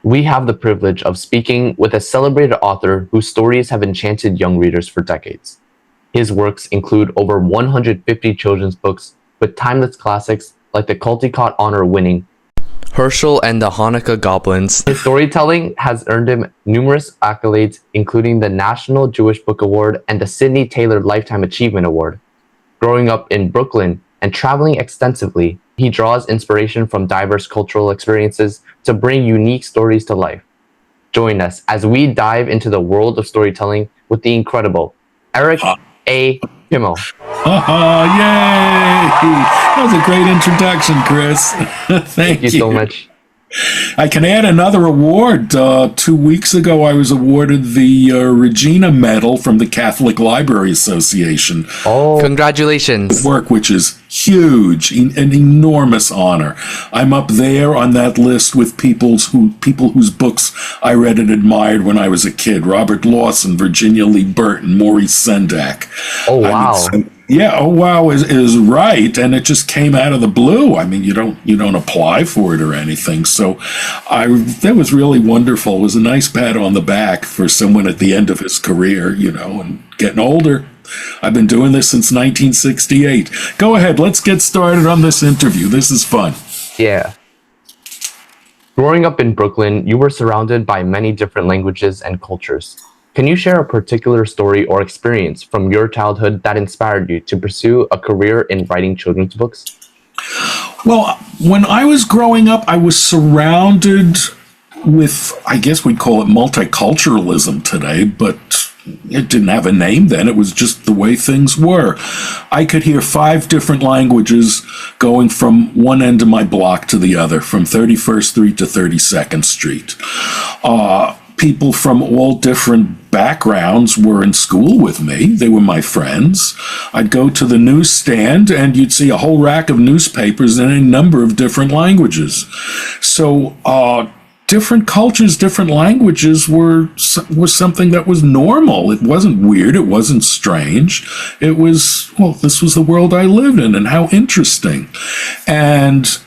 we have the privilege of speaking with a celebrated author whose stories have enchanted young readers for decades. His works include over 150 children's books with timeless classics like the Caldecott Honor winning Hershel and the Hanukkah Goblins. His storytelling has earned him numerous accolades, including the National Jewish Book Award and the Sidney Taylor Lifetime Achievement Award. Growing up in Brooklyn and traveling extensively, he draws inspiration from diverse cultural experiences to bring unique stories to life. Join us as we dive into the world of storytelling with the incredible Eric A. Kimmel. Yay! That was a great introduction, Chris. Thank you so much. I can add another award. 2 weeks ago, I was awarded the Regina Medal from the Catholic Library Association. Oh, congratulations. Work, which is huge, an enormous honor. I'm up there on that list with people whose books I read and admired when I was a kid. Robert Lawson, Virginia Lee Burton, Maurice Sendak. Oh, wow. Yeah, oh wow is right, and it just came out of the blue. I mean, you don't apply for it or anything. So, that was really wonderful. It was a nice pat on the back for someone at the end of his career, and getting older. I've been doing this since 1968. Go ahead, let's get started on this interview. This is fun. Yeah. Growing up in Brooklyn, you were surrounded by many different languages and cultures. Can you share a particular story or experience from your childhood that inspired you to pursue a career in writing children's books? Well, when I was growing up, I was surrounded with, I guess we'd call it multiculturalism today, but it didn't have a name then. It was just the way things were. I could hear 5 different languages going from one end of my block to the other, from 31st Street to 32nd Street. People from all different backgrounds were in school with me. They were my friends. I'd go to the newsstand and you'd see a whole rack of newspapers in a number of different languages. So, different cultures, different languages was something that was normal. It wasn't weird. It wasn't strange. It was, this was the world I lived in, and how interesting. And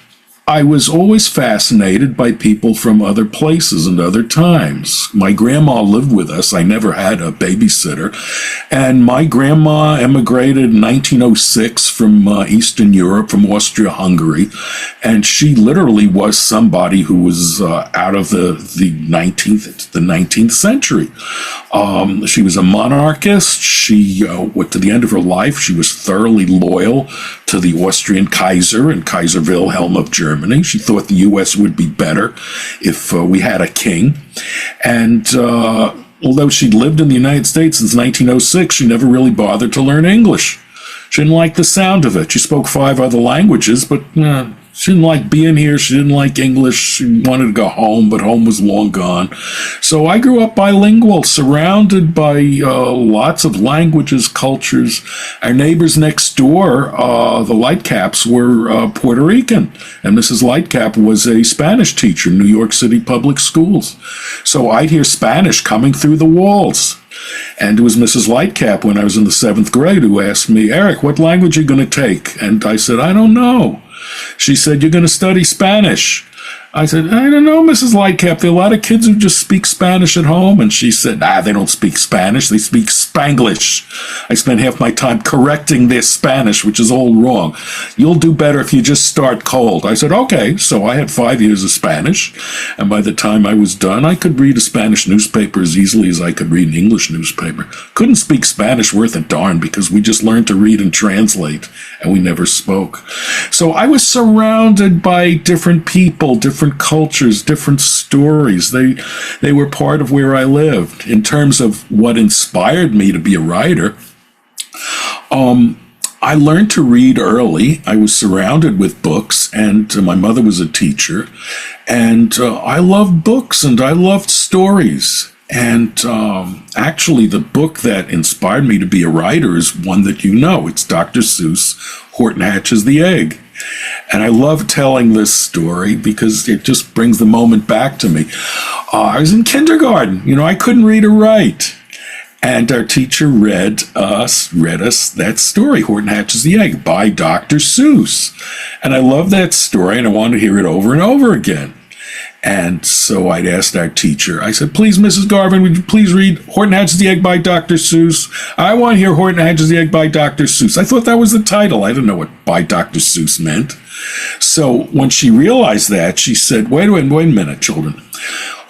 I was always fascinated by people from other places and other times. My grandma lived with us. I never had a babysitter. And my grandma emigrated in 1906 from Eastern Europe, from Austria-Hungary. And she literally was somebody who was out of the 19th century. She was a monarchist. She, to the end of her life, she was thoroughly loyal to the Austrian Kaiser and Kaiser Wilhelm of Germany. She thought the U.S. would be better if we had a king. And although she'd lived in the United States since 1906, she never really bothered to learn English. She didn't like the sound of it. She spoke 5 other languages, but she didn't like being here. She didn't like English. She wanted to go home, but home was long gone. So I grew up bilingual, surrounded by lots of languages, cultures. Our neighbors next door, the Lightcaps, were Puerto Rican, and Mrs. Lightcap was a Spanish teacher in New York City public schools. So I'd hear Spanish coming through the walls. And it was Mrs. Lightcap when I was in the 7th grade who asked me, "Eric, what language are you going to take?" And I said, "I don't know." She said, "You're going to study Spanish." I said, "I don't know, Mrs. Lightcap. There are a lot of kids who just speak Spanish at home." And she said, "They don't speak Spanish. They speak Spanglish." I spent half my time correcting their Spanish, which is all wrong. "You'll do better if you just start cold." I said, "Okay." So I had 5 years of Spanish. And by the time I was done, I could read a Spanish newspaper as easily as I could read an English newspaper. Couldn't speak Spanish worth a darn because we just learned to read and translate, and we never spoke. So I was surrounded by different people, different cultures, different stories. They were part of where I lived. In terms of what inspired me to be a writer, I learned to read early. I was surrounded with books, and my mother was a teacher. And I loved books, and I loved stories. And actually, the book that inspired me to be a writer is one that you know. It's Dr. Seuss, Horton Hatches the Egg. And I love telling this story because it just brings the moment back to me. I was in kindergarten. I couldn't read or write. And our teacher read us that story, Horton Hatches the Egg, by Dr. Seuss. And I love that story, and I wanted to hear it over and over again. And so I'd asked our teacher, I said, please, Mrs. Garvin, would you please read Horton Hatches the Egg by Dr. Seuss? I want to hear Horton Hatches the Egg by Dr. Seuss. I thought that was the title. I didn't know what by Dr. Seuss meant. So when she realized that, she said, wait a minute, children.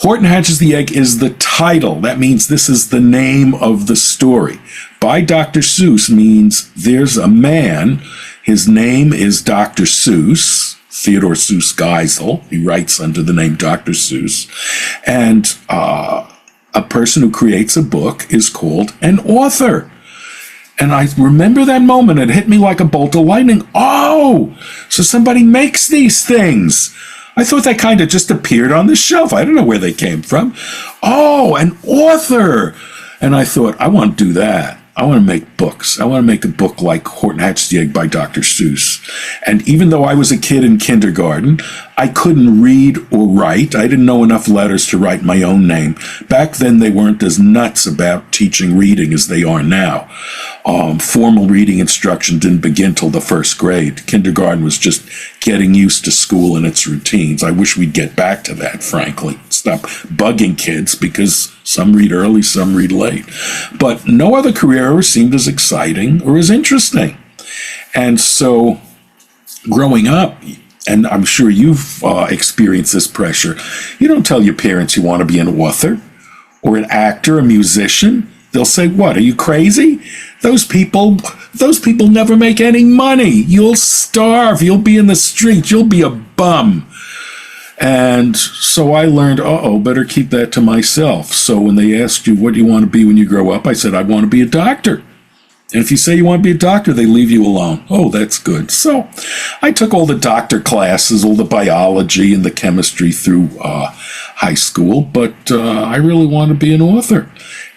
Horton Hatches the Egg is the title. That means this is the name of the story. By Dr. Seuss means there's a man. His name is Dr. Seuss. Theodore Seuss Geisel. He writes under the name Dr. Seuss. And a person who creates a book is called an author. And I remember that moment. It hit me like a bolt of lightning. Oh, so somebody makes these things. I thought they kind of just appeared on the shelf. I don't know where they came from. Oh, an author. And I thought, I want to do that. I want to make books. I want to make a book like Horton Hatches the Egg by Dr. Seuss. And even though I was a kid in kindergarten, I couldn't read or write. I didn't know enough letters to write my own name. Back then, they weren't as nuts about teaching reading as they are now. Formal reading instruction didn't begin till the first grade. Kindergarten was just getting used to school and its routines. I wish we'd get back to that, frankly. Stop bugging kids because some read early, some read late. But no other career ever seemed as exciting or as interesting. And so growing up, and I'm sure you've experienced this pressure, you don't tell your parents you want to be an author or an actor, a musician. They'll say, what, are you crazy? Those people never make any money. You'll starve. You'll be in the street. You'll be a bum. And so I learned, better keep that to myself. So when they asked you, what do you want to be when you grow up? I said, I want to be a doctor. And if you say you want to be a doctor, they leave you alone. Oh, that's good. So I took all the doctor classes, all the biology and the chemistry through high school, but I really wanted to be an author.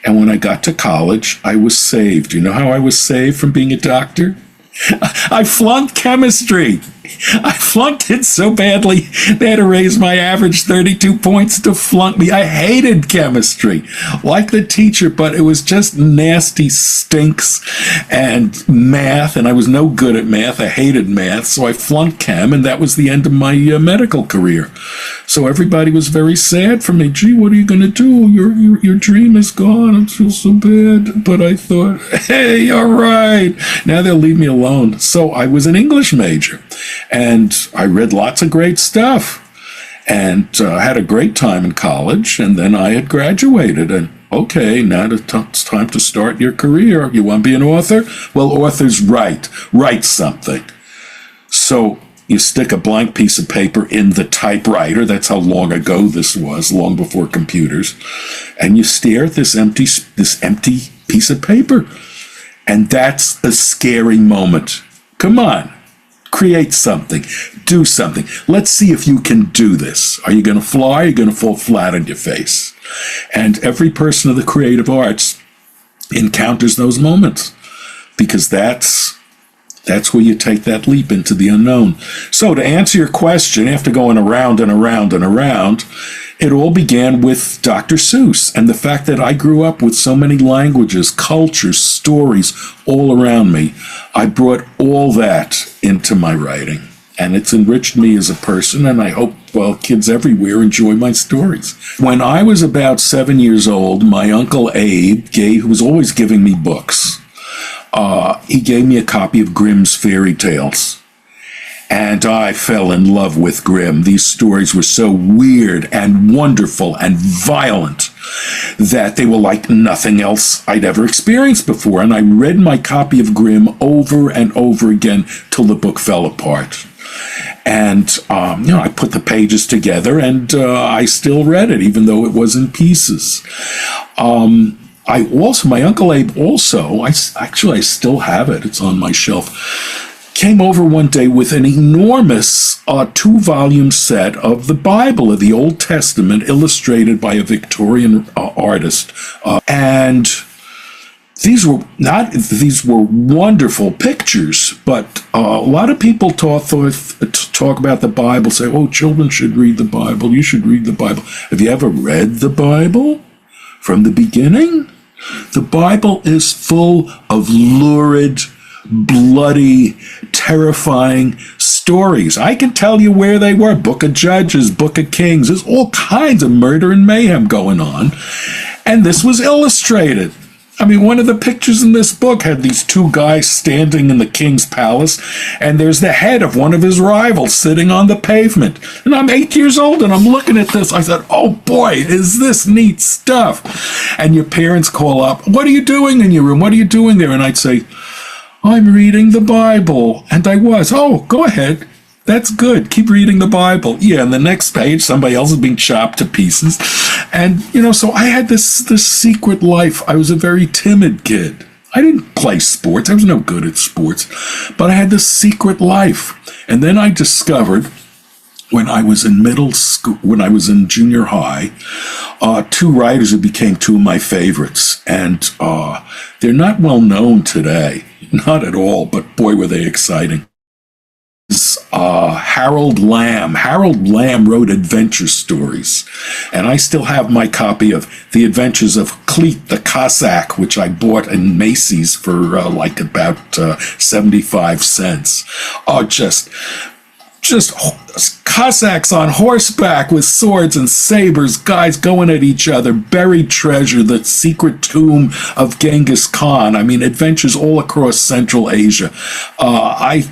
And when I got to college, I was saved. You know how I was saved from being a doctor? I flunked chemistry. I flunked it so badly they had to raise my average 32 points to flunk me. I hated chemistry, like the teacher, but it was just nasty stinks and math, and I was no good at math. I hated math, so I flunked chem, and that was the end of my medical career. So everybody was very sad for me. Gee, what are you going to do? Your dream is gone. I feel so bad. But I thought, hey, all right. Now they'll leave me alone. So I was an English major. And I read lots of great stuff and had a great time in college. And then I had graduated. And okay, now it's time to start your career. You want to be an author? Well, authors write something. So you stick a blank piece of paper in the typewriter. That's how long ago this was, long before computers. And you stare at this empty piece of paper. And that's a scary moment. Come on. Create something. Do something. Let's see if you can do this. Are you going to fly? Or are you going to fall flat on your face? And every person of the creative arts encounters those moments because that's where you take that leap into the unknown. So to answer your question, after going around and around and around, it all began with Dr. Seuss and the fact that I grew up with so many languages, cultures, stories all around me. I brought all that into my writing, and it's enriched me as a person, and I hope, kids everywhere enjoy my stories. When I was about 7 years old, my Uncle Abe, who was always giving me books, he gave me a copy of Grimm's fairy tales. And I fell in love with Grimm. These stories were so weird and wonderful and violent that they were like nothing else I'd ever experienced before. And I read my copy of Grimm over and over again till the book fell apart. And, I put the pages together and I still read it, even though it was in pieces. My Uncle Abe also, I still have it. It's on my shelf. Came over one day with an enormous 2-volume set of the Bible, of the Old Testament, illustrated by a Victorian artist. And these were wonderful pictures, but a lot of people talk about the Bible, say, oh, children should read the Bible, you should read the Bible. Have you ever read the Bible from the beginning? The Bible is full of lurid, bloody, terrifying stories stories. I can tell you where they were. Book of Judges, Book of Kings. There's all kinds of murder and mayhem going on. And this was illustrated. I mean, one of the pictures in this book had these two guys standing in the king's palace, and there's the head of one of his rivals sitting on the pavement. And I'm 8 years old, and I'm looking at this. I said, oh boy, is this neat stuff. And your parents call up, what are you doing in your room? What are you doing there? And I'd say, I'm reading the Bible. And I was, oh, go ahead. That's good. Keep reading the Bible. Yeah, and the next page, somebody else is being chopped to pieces. And, so I had this secret life. I was a very timid kid. I didn't play sports. I was no good at sports. But I had this secret life. And then I discovered, when I was in middle school, when I was in junior high, two writers who became two of my favorites. And they're not well known today. Not at all, but boy, were they exciting. Harold Lamb. Harold Lamb wrote adventure stories, and I still have my copy of The Adventures of Cleet the Cossack, which I bought in Macy's for like about 75 cents. Oh, just Cossacks on horseback with swords and sabers, guys going at each other, buried treasure, the secret tomb of Genghis Khan. I mean, adventures all across Central Asia. I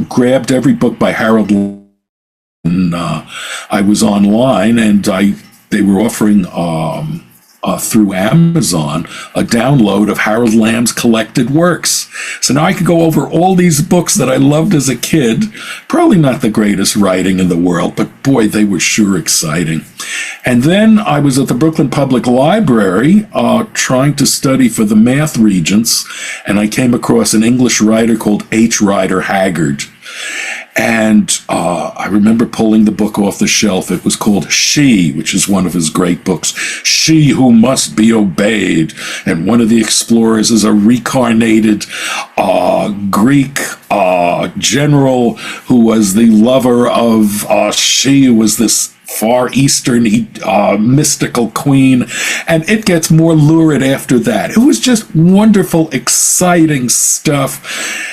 grabbed every book by Harold, and I was online, and they were offering through Amazon a download of Harold Lamb's collected works. So now I could go over all these books that I loved as a kid. Probably not the greatest writing in the world, but boy, they were sure exciting. And then I was at the Brooklyn Public Library trying to study for the math regents, and I came across an English writer called H. Rider Haggard. And I remember pulling the book off the shelf. It was called She, which is one of his great books. She Who Must Be Obeyed. And one of the explorers is a reincarnated Greek general who was the lover of She, who was this Far Eastern mystical queen. And it gets more lurid after that. It was just wonderful, exciting stuff,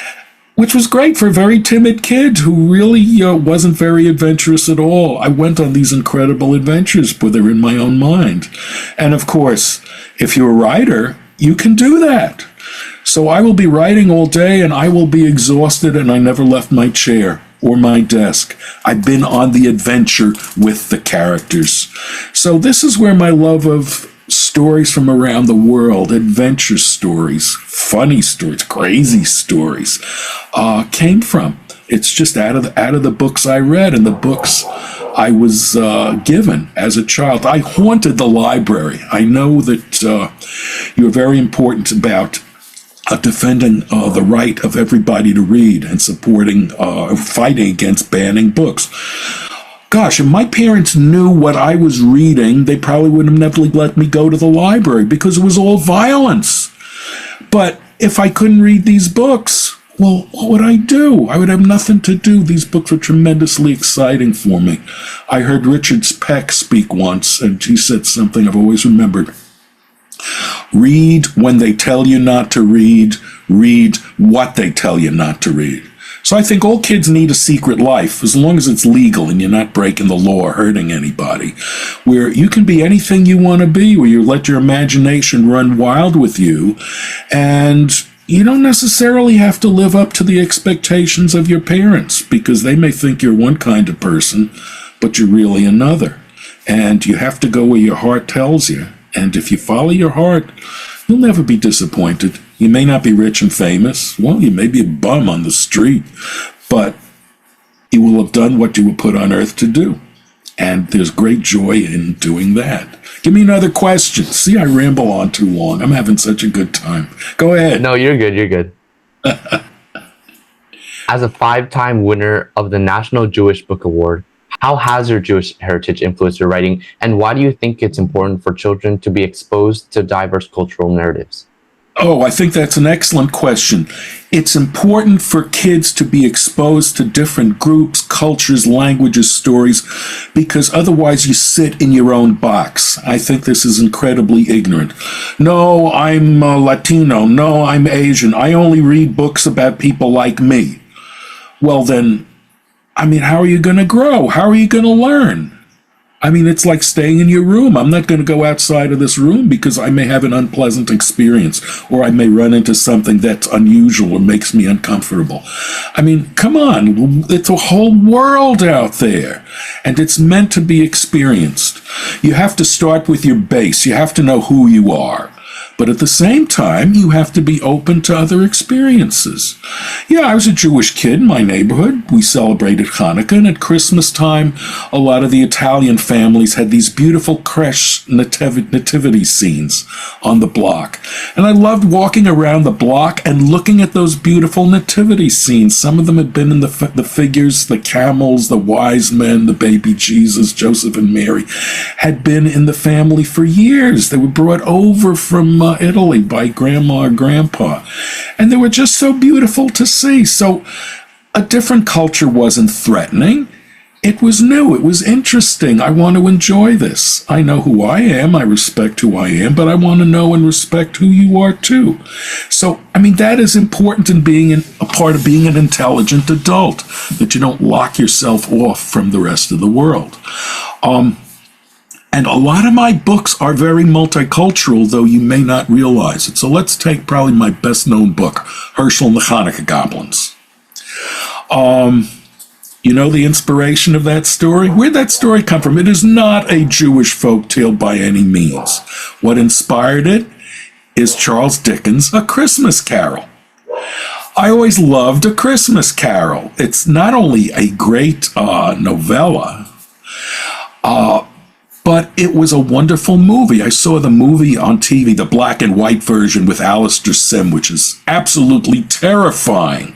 which was great for a very timid kid who really wasn't very adventurous at all. I went on these incredible adventures, but they're in my own mind. And of course, if you're a writer, you can do that. So I will be writing all day, and I will be exhausted, and I never left my chair or my desk. I've been on the adventure with the characters. So this is where my love of stories from around the world, adventure stories, funny stories, crazy stories, came from. It's just out of the books I read and the books I was given as a child. I haunted the library. I know that you're very important about defending the right of everybody to read and supporting, fighting against banning books. Gosh, if my parents knew what I was reading, they probably would have never let me go to the library because it was all violence. But if I couldn't read these books, well, what would I do? I would have nothing to do. These books were tremendously exciting for me. I heard Richard Peck speak once, and he said something I've always remembered. Read when they tell you not to read. Read what they tell you not to read. So I think all kids need a secret life, as long as it's legal and you're not breaking the law or hurting anybody, where you can be anything you want to be, where you let your imagination run wild with you, and you don't necessarily have to live up to the expectations of your parents, because they may think you're one kind of person, but you're really another. And you have to go where your heart tells you. And if you follow your heart, you'll never be disappointed. You may not be rich and famous. Well, you may be a bum on the street, but you will have done what you were put on earth to do. And there's great joy in doing that. Give me another question. See, I ramble on too long. I'm having such a good time. Go ahead. No, you're good. You're good. As a 5-time winner of the National Jewish Book Award, how has your Jewish heritage influenced your writing, and why do you think it's important for children to be exposed to diverse cultural narratives? Oh, I think that's an excellent question. It's important for kids to be exposed to different groups, cultures, languages, stories, because otherwise you sit in your own box. I think this is incredibly ignorant. No, I'm Latino. No, I'm Asian. I only read books about people like me. Well, then, I mean, how are you going to grow? How are you going to learn? I mean, it's like staying in your room. I'm not going to go outside of this room because I may have an unpleasant experience, or I may run into something that's unusual or makes me uncomfortable. I mean, come on. It's a whole world out there, and it's meant to be experienced. You have to start with your base. You have to know who you are. But at the same time, you have to be open to other experiences. Yeah, I was a Jewish kid in my neighborhood. We celebrated Hanukkah, and at Christmas time, a lot of the Italian families had these beautiful creche nativity scenes on the block. And I loved walking around the block and looking at those beautiful nativity scenes. Some of them had been in the figures, the camels, the wise men, the baby Jesus, Joseph and Mary, had been in the family for years. They were brought over from Italy by grandma or grandpa. And they were just so beautiful to see. So a different culture wasn't threatening. It was new. It was interesting. I want to enjoy this. I know who I am. I respect who I am, but I want to know and respect who you are too. So, I mean, that is important in being a part of being an intelligent adult, that you don't lock yourself off from the rest of the world. And a lot of my books are very multicultural, though you may not realize it. So let's take probably my best known book, Hershel and the Hanukkah Goblins. You know the inspiration of that story? Where'd that story come from? It is not a Jewish folk tale by any means. What inspired it is Charles Dickens' A Christmas Carol. I always loved A Christmas Carol. It's not only a great novella, but it was a wonderful movie. I saw the movie on TV, the black and white version with Alistair Sim, which is absolutely terrifying.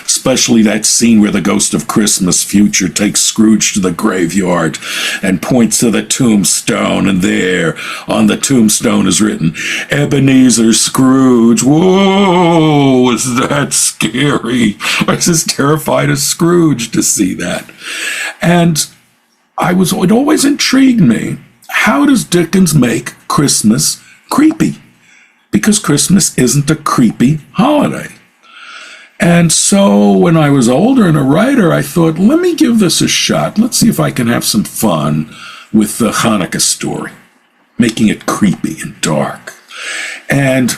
Especially that scene where the ghost of Christmas future takes Scrooge to the graveyard and points to the tombstone, and there on the tombstone is written, Ebenezer Scrooge. Whoa, is that scary? I was as terrified as Scrooge to see that. And it always intrigued me. How does Dickens make Christmas creepy? Because Christmas isn't a creepy holiday. And so when I was older and a writer, I thought, let me give this a shot. Let's see if I can have some fun with the Hanukkah story, making it creepy and dark. And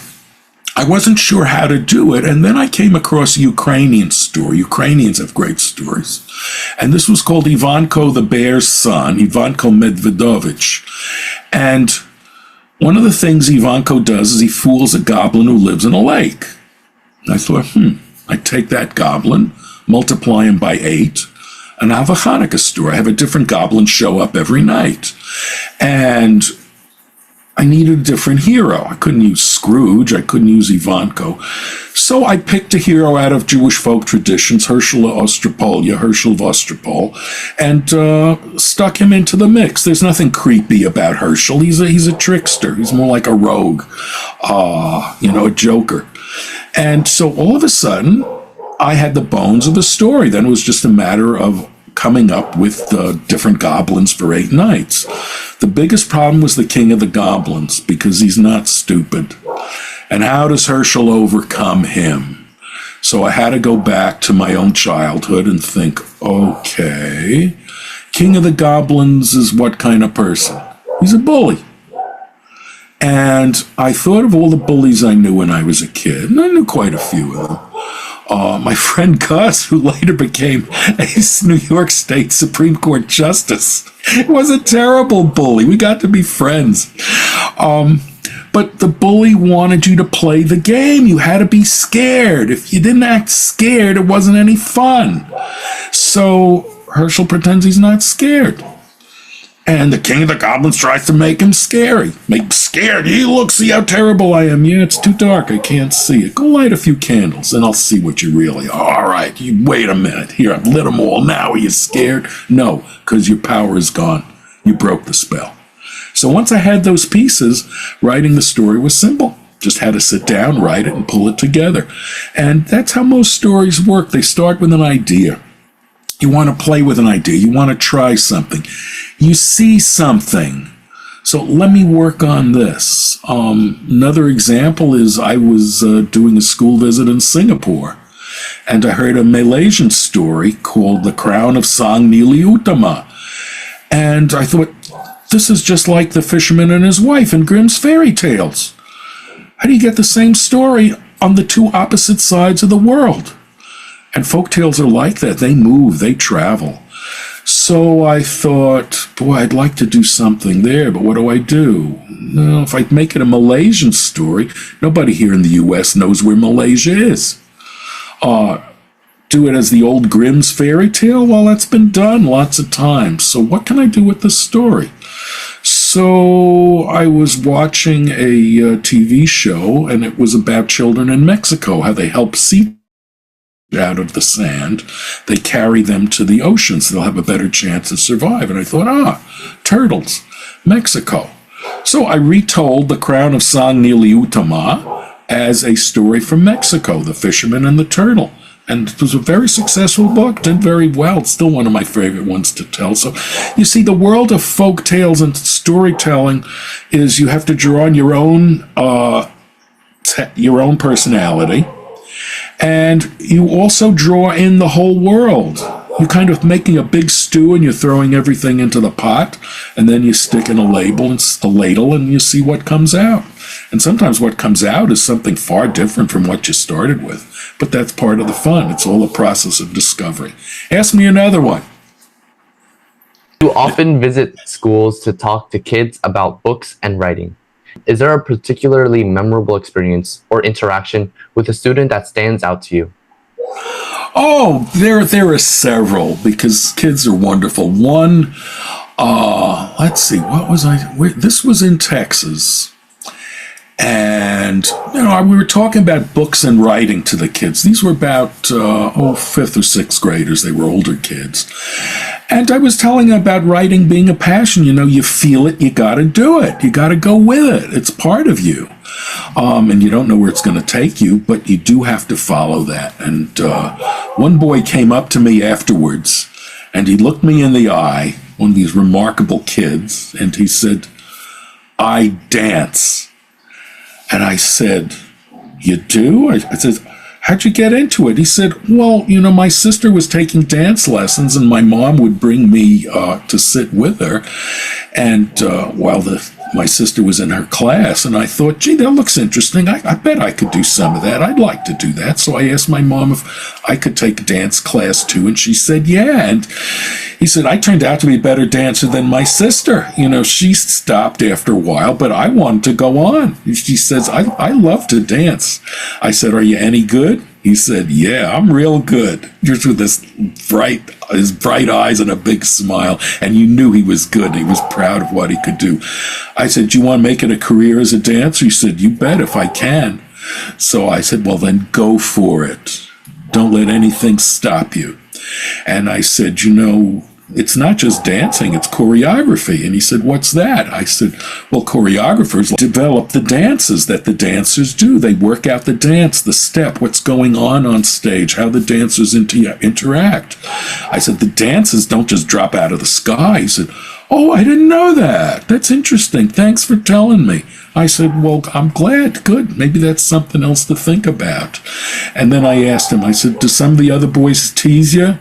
I wasn't sure how to do it, and then I came across a Ukrainian story. Ukrainians have great stories. And this was called Ivanko the Bear's Son, Ivanko Medvedovich. And one of the things Ivanko does is he fools a goblin who lives in a lake. And I thought, I take that goblin, multiply him by 8, and I have a Hanukkah story. I have a different goblin show up every night. And I needed a different hero. I couldn't use Scrooge. I couldn't use Ivanko. So I picked a hero out of Jewish folk traditions, Hershel of Ostropol, and stuck him into the mix. There's nothing creepy about Hershel. He's a trickster. He's more like a rogue, a joker. And so all of a sudden, I had the bones of the story. Then it was just a matter of coming up with different goblins for 8 nights. The biggest problem was the king of the goblins, because he's not stupid. And how does Hershel overcome him? So I had to go back to my own childhood and think, okay, king of the goblins is what kind of person? He's a bully. And I thought of all the bullies I knew when I was a kid, and I knew quite a few of them. My friend Gus, who later became a New York State Supreme Court Justice, was a terrible bully. We got to be friends. But the bully wanted you to play the game. You had to be scared. If you didn't act scared, it wasn't any fun. So Hershel pretends he's not scared. And the king of the goblins tries to make him scary. Make him scared. You look, see how terrible I am. Yeah, it's too dark. I can't see it. Go light a few candles, and I'll see what you really are. All right, you wait a minute. Here, I've lit them all. Now are you scared? No, because your power is gone. You broke the spell. So once I had those pieces, writing the story was simple. Just had to sit down, write it, and pull it together. And that's how most stories work. They start with an idea. You want to play with an idea. You want to try something. You see something. So let me work on this. Another example is I was doing a school visit in Singapore. and I heard a Malaysian story called The Crown of Sang Nili Utama. And I thought, this is just like The Fisherman and His Wife in Grimm's fairy tales. How do you get the same story on the two opposite sides of the world? And folktales are like that. They move, they travel. So I thought, boy, I'd like to do something there, but what do I do? No, if I make it a Malaysian story, nobody here in the U.S. knows where Malaysia is. Do it as the old Grimm's fairy tale? Well, that's been done lots of times. So what can I do with this story? So I was watching a TV show, and it was about children in Mexico, how they help sea out of the sand. They carry them to the ocean so they'll have a better chance to survive. And I thought, turtles, Mexico. So I retold The Crown of Sang Nili Utama as a story from Mexico, The Fisherman and the Turtle. And it was a very successful book, did very well. It's still one of my favorite ones to tell. So you see, the world of folk tales and storytelling is you have to draw on your own personality. And you also draw in the whole world. You're kind of making a big stew and you're throwing everything into the pot, and then you stick in a ladle and you see what comes out. And sometimes what comes out is something far different from what you started with. But that's part of the fun. It's all a process of discovery. Ask me another one. You often visit schools to talk to kids about books and writing. Is there a particularly memorable experience or interaction with a student that stands out to you? Oh, there are several, because kids are wonderful. One, let's see, this was in Texas. And, we were talking about books and writing to the kids. These were about, 5th or 6th graders. They were older kids. And I was telling them about writing being a passion. You feel it, you got to do it. You got to go with it. It's part of you. And you don't know where it's going to take you, but you do have to follow that. And one boy came up to me afterwards, and he looked me in the eye, one of these remarkable kids, and he said, "I dance." And I said, "You do?" I said, "How'd you get into it?" He said, "Well, my sister was taking dance lessons, and my mom would bring me to sit with her, and while my sister was in her class, and I thought, gee, that looks interesting. I bet I could do some of that. I'd like to do that." So I asked my mom if I could take a dance class too, and she said, yeah. And he said, I turned out to be a better dancer than my sister. She stopped after a while, but I wanted to go on. She says, I love to dance. I said, "Are you any good?" He said, "Yeah, I'm real good." Just with his bright eyes and a big smile, and you knew he was good and he was proud of what he could do. I said, "Do you want to make it a career as a dancer?" He said, "You bet, if I can." So I said, "Well, then go for it. Don't let anything stop you." And I said, it's not just dancing, it's choreography. And he said, "What's that?" I said, "Well, choreographers develop the dances that the dancers do. They work out the dance, the step, what's going on stage, how the dancers interact." I said, "The dances don't just drop out of the sky." He said, "Oh, I didn't know that. That's interesting. Thanks for telling me." I said, "Well, I'm glad. Good. Maybe that's something else to think about." And then I asked him, I said, "Do some of the other boys tease you?"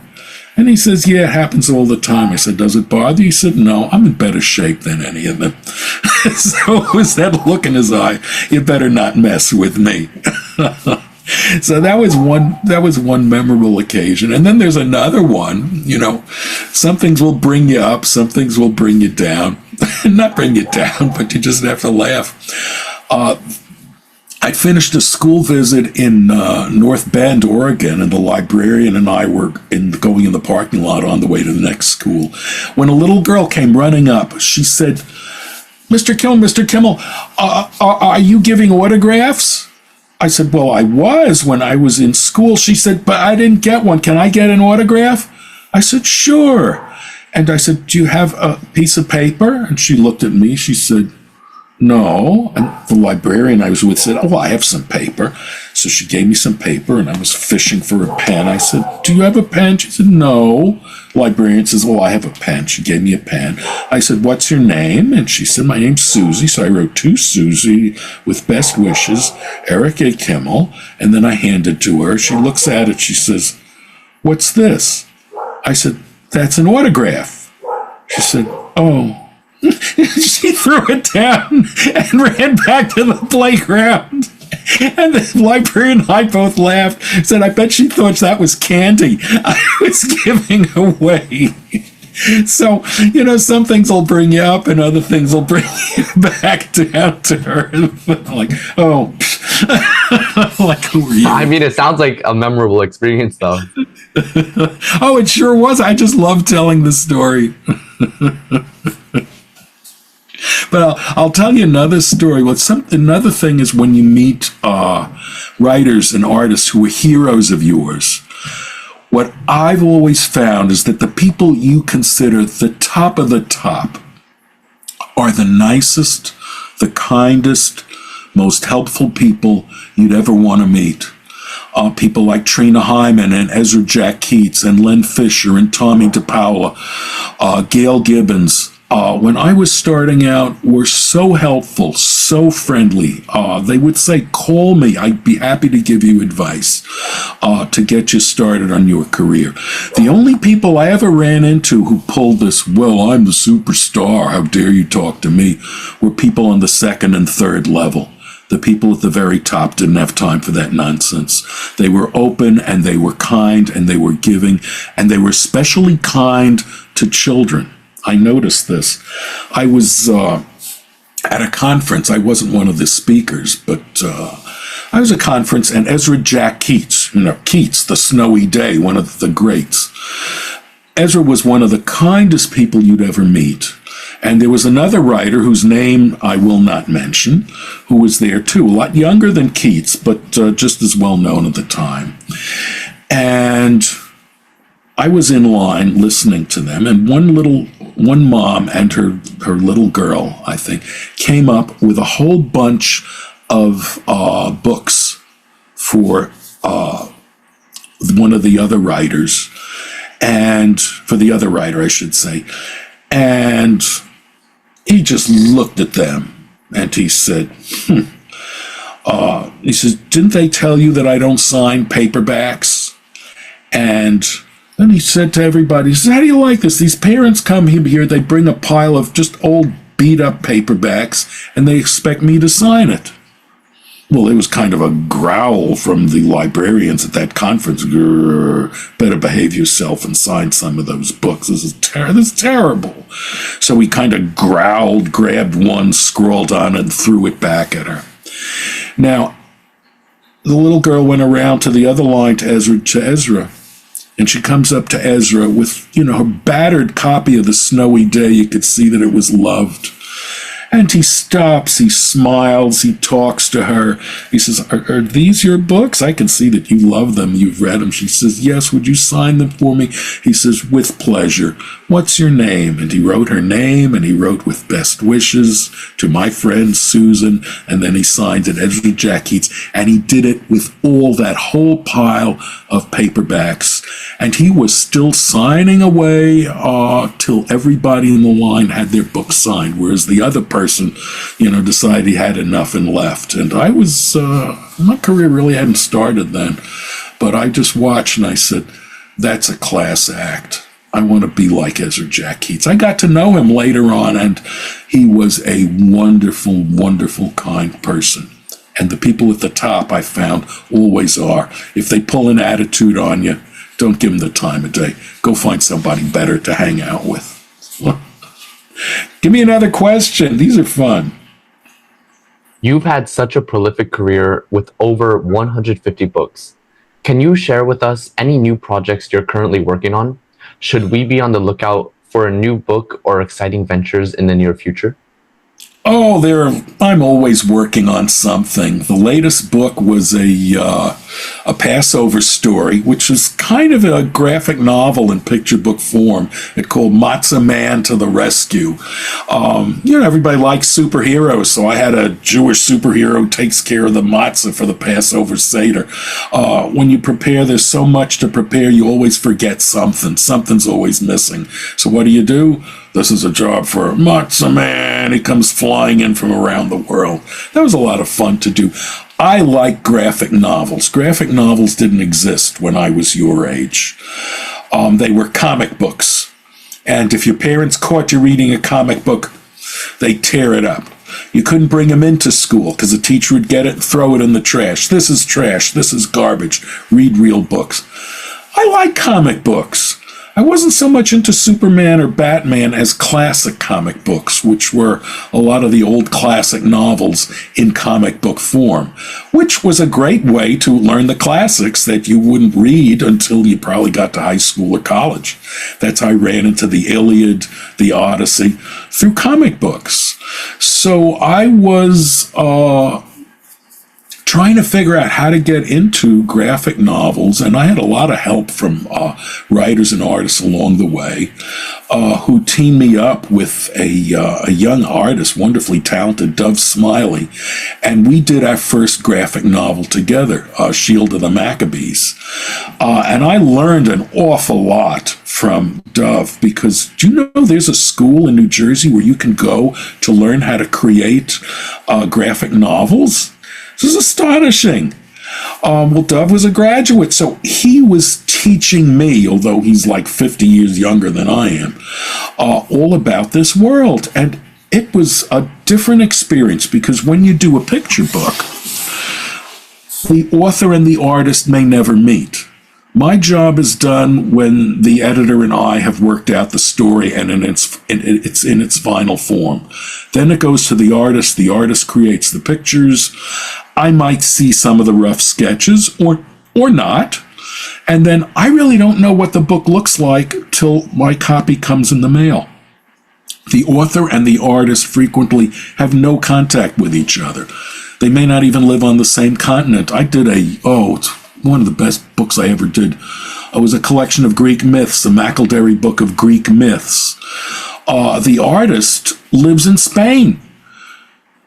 And he says, "Yeah, it happens all the time." I said, "Does it bother you?" He said, "No, I'm in better shape than any of them." So it was that look in his eye, "You better not mess with me." So that was one memorable occasion. And then there's another one, some things will bring you up, some things will bring you down. Not bring you down, but you just have to laugh. I finished a school visit in North Bend, Oregon, and the librarian and I were going in the parking lot on the way to the next school, when a little girl came running up. She said, Mr. Kimmel, are you giving autographs?" I said, "Well, I was when I was in school." She said, "But I didn't get one. Can I get an autograph?" I said, "Sure." And I said, "Do you have a piece of paper?" And she looked at me. She said, "No." And the librarian I was with said, "Oh, well, I have some paper." So So she gave me some paper, and I was fishing for a pen. I said, "Do you have a pen?" She said, "No." Librarian says, "Oh, I have a pen." She gave me a pen. I said, "What's your name?" And she said, "My name's Susie." So I wrote to Susie with best wishes, Eric A. Kimmel, and then I handed to her. She looks at it. She says, "What's this?" I said, "That's an autograph." She said, "Oh." She threw it down and ran back to the playground. And the librarian and I both laughed. Said, "I bet she thought that was candy I was giving away." So, some things will bring you up and other things will bring you back down to earth. Like, oh, like, who are you? I mean, it sounds like a memorable experience, though. Oh, it sure was. I just love telling the story. But I'll tell you another story. Another thing is when you meet writers and artists who are heroes of yours. What I've always found is that the people you consider the top of the top are the nicest, the kindest, most helpful people you'd ever want to meet. People like Trina Hyman and Ezra Jack Keats and Len Fisher and Tommy DePaula, Gail Gibbons. When I was starting out, were so helpful, so friendly. They would say, "Call me. I'd be happy to give you advice to get you started on your career." The only people I ever ran into who pulled this, "Well, I'm the superstar, how dare you talk to me," were people on the second and third level. The people at the very top didn't have time for that nonsense. They were open and they were kind and they were giving, and they were especially kind to children. I noticed this. I was at a conference. I wasn't one of the speakers, but I was at a conference, and Ezra Jack Keats, Keats, the Snowy Day, one of the greats. Ezra was one of the kindest people you'd ever meet. And there was another writer whose name I will not mention, who was there too, a lot younger than Keats, but just as well known at the time. And I was in line listening to them, and one mom and her little girl, I think, came up with a whole bunch of books for one of the other writers, and for the other writer, I should say. And he just looked at them and he said, he says, "Didn't they tell you that I don't sign paperbacks?" And then he said to everybody, he says, "How do you like this? These parents come here, they bring a pile of just old beat up paperbacks and they expect me to sign it." Well, it was kind of a growl from the librarians at that conference. "Grr, better behave yourself and sign some of those books. This is terrible." So he kind of growled, grabbed one, scrawled on it, and threw it back at her. Now, the little girl went around to the other line to Ezra, and she comes up to Ezra with, her battered copy of The Snowy Day. You could see that it was loved. And he stops, he smiles, he talks to her. He says, are these your books? I can see that you love them, you've read them. She says, "Yes, would you sign them for me?" He says, "With pleasure. What's your name?" And he wrote her name, and he wrote, "With best wishes to my friend Susan," and then he signed it, Ezra Jack Keats, and he did it with all that whole pile of paperbacks. And he was still signing away till everybody in the line had their book signed, whereas the other person, decided he had enough and left. And I was, my career really hadn't started then, but I just watched and I said, that's a class act. I want to be like Ezra Jack Keats. I got to know him later on, and he was a wonderful, wonderful, kind person. And the people at the top, I found, always are. If they pull an attitude on you, don't give them the time of day. Go find somebody better to hang out with. Give me another question. These are fun. You've had such a prolific career with over 150 books. Can you share with us any new projects you're currently working on? Should we be on the lookout for a new book or exciting ventures in the near future? Oh, I'm always working on something. The latest book was a Passover story, which is kind of a graphic novel in picture book form. It's called Matzah Man to the Rescue. Everybody likes superheroes, so I had a Jewish superhero takes care of the matzah for the Passover Seder. When you prepare, there's so much to prepare, you always forget something. Something's always missing. So what do? This is a job for Matzah Man. He comes flying in from around the world. That was a lot of fun to do. I like graphic novels. Graphic novels didn't exist when I was your age. They were comic books. And if your parents caught you reading a comic book, they'd tear it up. You couldn't bring them into school because the teacher would get it and throw it in the trash. This is trash. This is garbage. Read real books. I like comic books. I wasn't so much into Superman or Batman as classic comic books, which were a lot of the old classic novels in comic book form, which was a great way to learn the classics that you wouldn't read until you probably got to high school or college. That's how I ran into the Iliad, the Odyssey, through comic books. So I was trying to figure out how to get into graphic novels, and I had a lot of help from writers and artists along the way who teamed me up with a young artist, wonderfully talented, Dove Smiley, and we did our first graphic novel together, Shield of the Maccabees. And I learned an awful lot from Dove, because do you know there's a school in New Jersey where you can go to learn how to create graphic novels? This is astonishing. Well, Dove was a graduate, so he was teaching me, although he's like 50 years younger than I am, all about this world. And it was a different experience, because when you do a picture book, the author and the artist may never meet. My job is done when the editor and I have worked out the story and it's in its final form. Then it goes to the artist creates the pictures. I might see some of the rough sketches or not. And then I really don't know what the book looks like till my copy comes in the mail. The author and the artist frequently have no contact with each other. They may not even live on the same continent. I did it's one of the best books I ever did. It was a collection of Greek myths, a Macaldary book of Greek myths. The artist lives in Spain.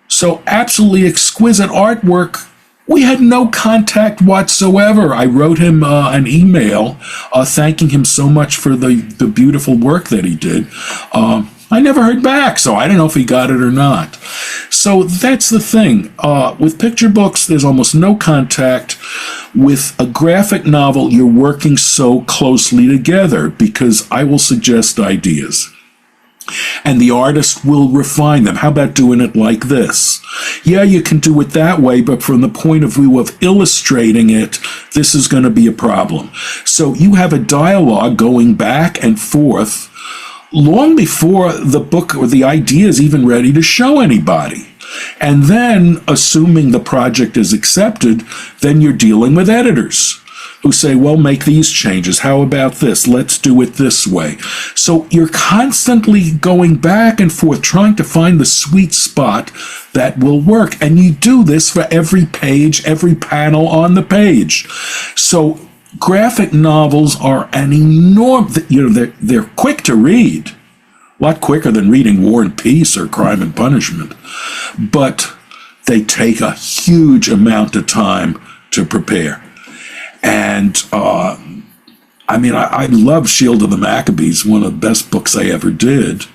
So absolutely exquisite artwork. We had no contact whatsoever. I wrote him an email thanking him so much for the beautiful work that he did. I never heard back, so I don't know if he got it or not. So that's the thing. With picture books, there's almost no contact. With a graphic novel, you're working so closely together because I will suggest ideas, and the artist will refine them. How about doing it like this? Yeah, you can do it that way, but from the point of view of illustrating it, this is going to be a problem. So you have a dialogue going back and forth long before the book or the idea is even ready to show anybody. And then, assuming the project is accepted, then you're dealing with editors who say, well, make these changes. How about this? Let's do it this way. So you're constantly going back and forth, trying to find the sweet spot that will work. And you do this for every page, every panel on the page. So graphic novels are an enormous, they're quick to read. A lot quicker than reading War and Peace or Crime and Punishment. But they take a huge amount of time to prepare. And, I love Shield of the Maccabees, one of the best books I ever did.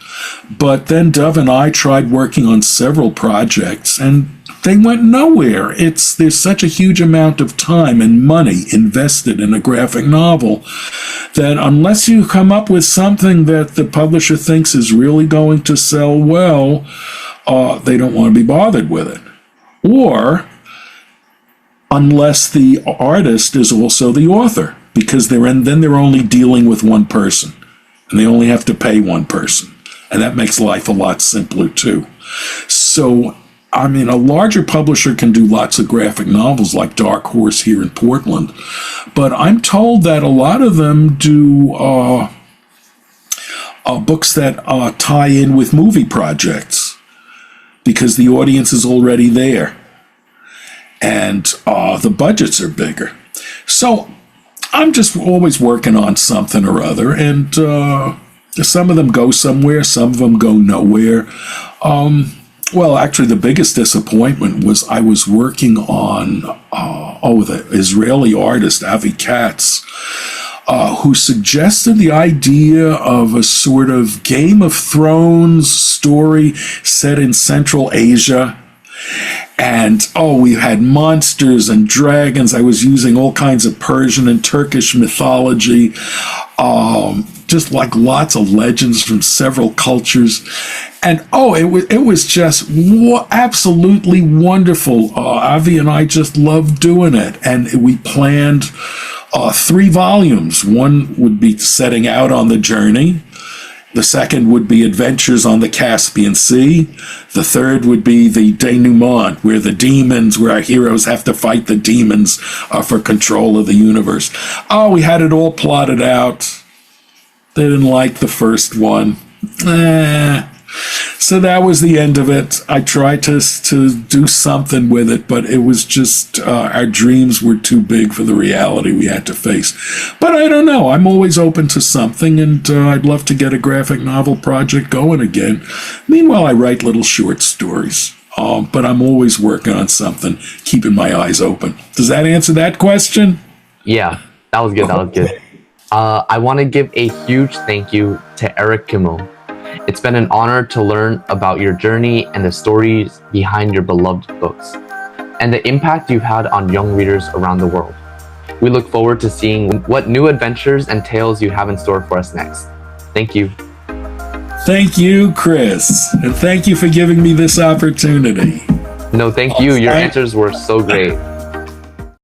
But then Dove and I tried working on several projects, and they went nowhere. There's such a huge amount of time and money invested in a graphic novel that unless you come up with something that the publisher thinks is really going to sell well, they don't want to be bothered with it. Or unless the artist is also the author, because they're only dealing with one person, and they only have to pay one person. And that makes life a lot simpler too. So a larger publisher can do lots of graphic novels like Dark Horse here in Portland, but I'm told that a lot of them do books that tie in with movie projects. because the audience is already there, and the budgets are bigger. So I'm just always working on something or other, and some of them go somewhere, some of them go nowhere. Well, actually, the biggest disappointment was I was working on the Israeli artist Avi Katz, who suggested the idea of a sort of Game of Thrones story set in Central Asia. And we had monsters and dragons. I was using all kinds of Persian and Turkish mythology, just like lots of legends from several cultures. And it was just absolutely wonderful. Avi and I just loved doing it, and we planned 3 volumes. One would be setting out on the journey. The second would be Adventures on the Caspian Sea. The third would be the denouement, where our heroes have to fight the demons for control of the universe. We had it all plotted out. They didn't like the first one. So that was the end of it. I tried to do something with it, but it was just our dreams were too big for the reality we had to face. But I don't know. I'm always open to something, and I'd love to get a graphic novel project going again. Meanwhile, I write little short stories. But I'm always working on something, keeping my eyes open. Does that answer that question? Yeah, that was good. That was good. I want to give a huge thank you to Eric Kimmel. It's been an honor to learn about your journey and the stories behind your beloved books, and the impact you've had on young readers around the world. We look forward to seeing what new adventures and tales you have in store for us next. Thank you. Thank you, Chris, and thank you for giving me this opportunity. No, thank you. Your answers were so great.